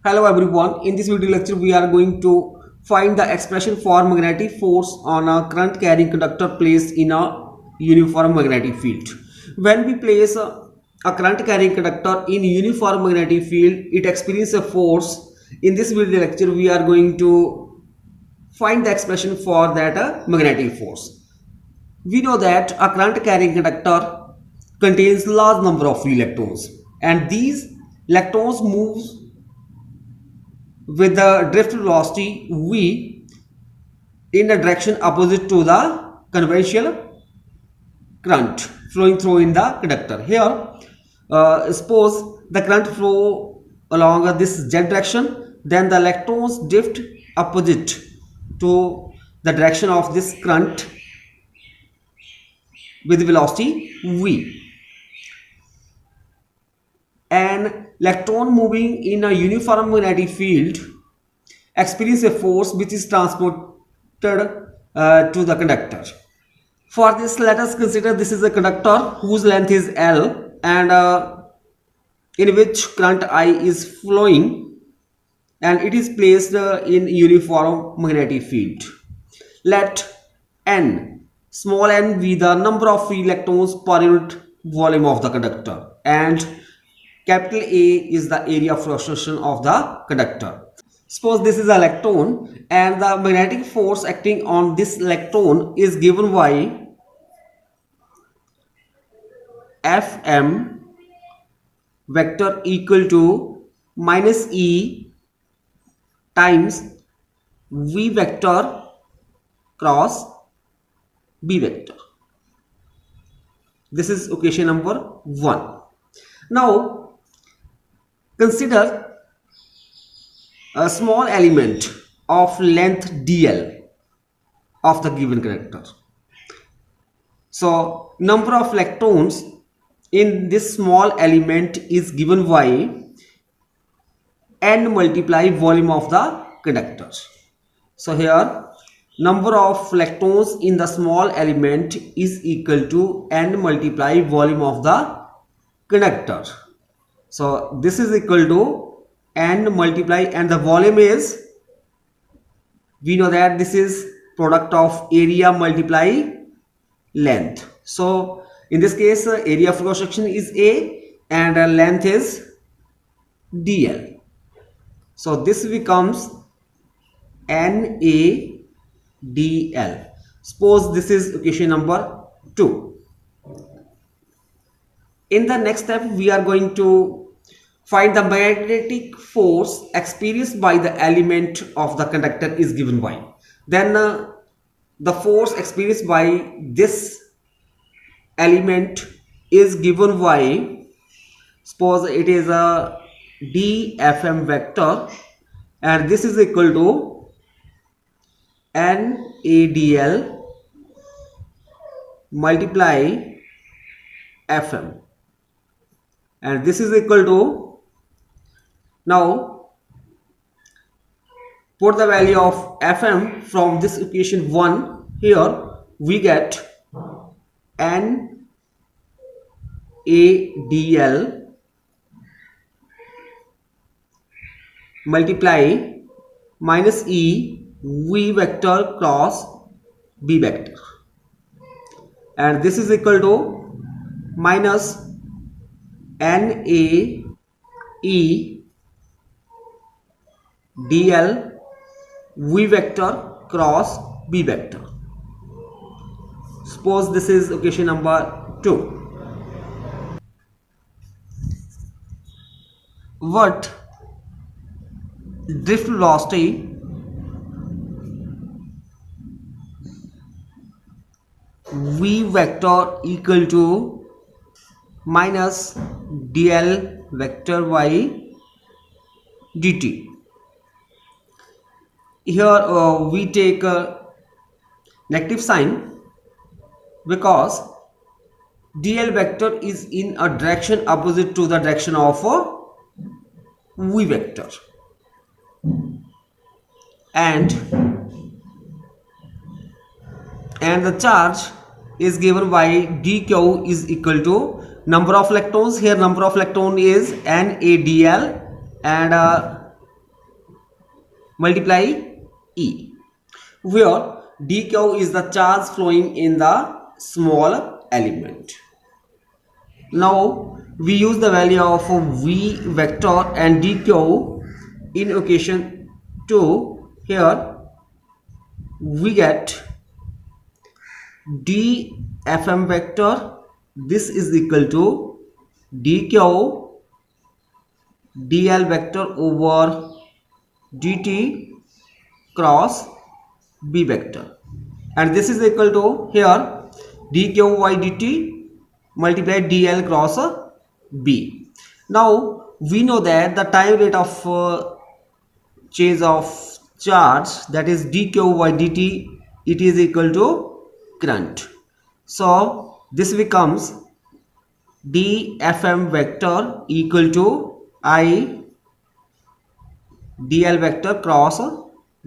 Hello everyone, in this video lecture we are going to find the expression for magnetic force on a current carrying conductor placed in a uniform magnetic field. When we place a current carrying conductor in uniform magnetic field, it experiences a force. In this video lecture we are going to find the expression for that magnetic force. We know that a current carrying conductor contains large number of free electrons, and these electrons move with the drift velocity v in a direction opposite to the conventional current flowing through in the conductor. Here, suppose the current flow along this z direction, then the electrons drift opposite to the direction of this current with velocity v. An electron moving in a uniform magnetic field experiences a force which is transported to the conductor. For this, let us consider this is a conductor whose length is L and in which current I is flowing, and it is placed in uniform magnetic field. Let n, small n, be the number of free electrons per unit volume of the conductor, and capital A is the area of cross-section of the conductor. Suppose this is an electron and the magnetic force acting on this electron is given by Fm vector equal to minus E times V vector cross B vector. This is equation number 1. Now consider a small element of length dl of the given conductor. So number of electrons in this small element is given by n multiply volume of the conductor. So here number of electrons in the small element is equal to n multiply volume of the conductor. So this is equal to n multiply, and the volume is, we know that this is product of area multiply length. So in this case area of cross section is A and length is dl. So this becomes NA dl. Suppose this is equation number 2. In the next step we are going to find the magnetic force experienced by the element of the conductor is given by. Then the force experienced by this element is given by, suppose it is a dfm vector, and this is equal to NADL multiply Fm, and this is equal to, now put the value of Fm from this equation 1 here, we get NADL multiply minus E V vector cross B vector, and this is equal to minus NAE dl V vector cross B vector. Suppose this is equation number 2. What drift velocity V vector equal to minus dl vector by dt. Here we take a negative sign because dl vector is in a direction opposite to the direction of v vector, and the charge is given by dq is equal to number of electrons. Here number of electron is NADL, and multiply E, where dq is the charge flowing in the small element. Now we use the value of v vector and dq in equation 2. Here we get dfm vector, this is equal to dq dl vector over dt cross b vector, and this is equal to here dq by dt multiply dl cross b. Now we know that the time rate of change of charge, that is dq by dt, it is equal to current. So this becomes dfm vector equal to I dl vector cross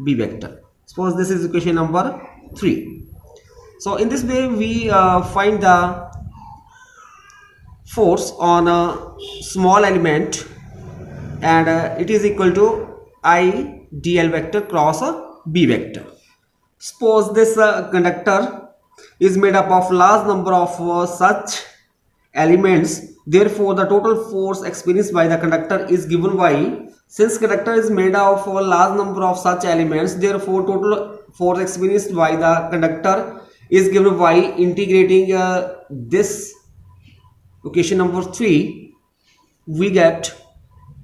b vector. Suppose this is equation number 3. So in this way we find the force on a small element, and it is equal to I dl vector cross b vector. Suppose this conductor is made up of large number of such elements, therefore the total force experienced by the conductor is given by, since conductor is made up of a large number of such elements, therefore total force experienced by the conductor is given by integrating this equation number 3. We get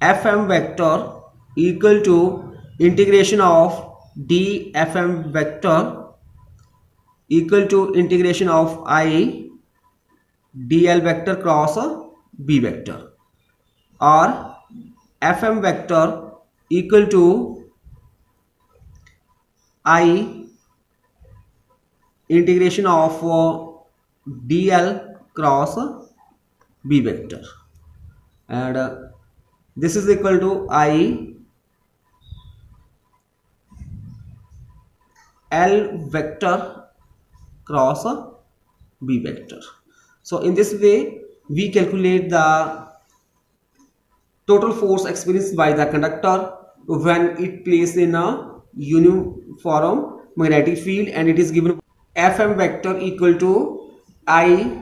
fm vector equal to integration of dfm vector equal to integration of I dl vector cross b vector, or fm vector equal to I integration of dl cross b vector, and this is equal to I l vector cross b vector. So in this way we calculate the total force experienced by the conductor when it placed in a uniform magnetic field, and it is given fm vector equal to I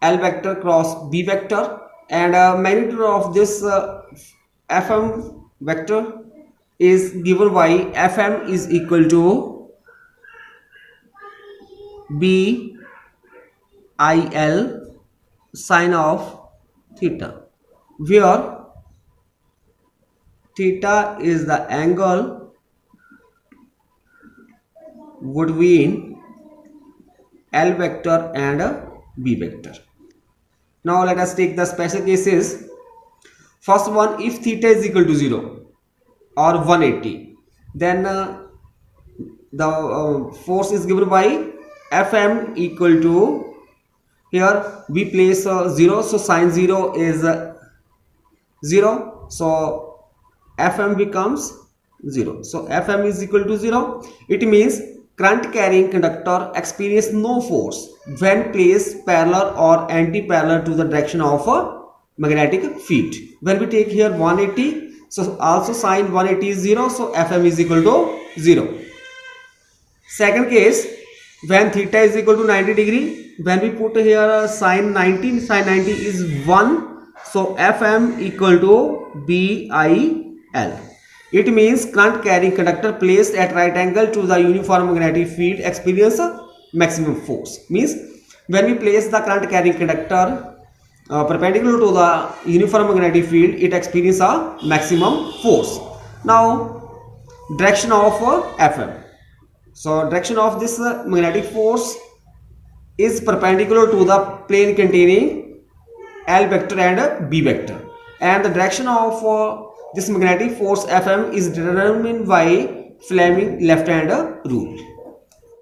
l vector cross b vector, and magnitude of this fm vector is given by fm is equal to b il sine of theta, where theta is the angle between L vector and B vector. Now let us take the special cases. First one, if theta is equal to 0 or 180, then the force is given by Fm equal to, here we place 0, so sine 0 is 0, so Fm becomes 0. So Fm is equal to 0. It means current carrying conductor experience no force when placed parallel or anti-parallel to the direction of a magnetic field. When we take here 180, so also sine 180 is 0, so Fm is equal to 0. Second case, when theta is equal to 90 degree, when we put here sine 90, sine 90 is 1, so Fm equal to BIL. It means current carrying conductor placed at right angle to the uniform magnetic field experience maximum force. Means when we place the current carrying conductor perpendicular to the uniform magnetic field, it experiences a maximum force. Now direction of Fm. So direction of this magnetic force is perpendicular to the plane containing L vector and B vector, and the direction of this magnetic force Fm is determined by Fleming left hand rule.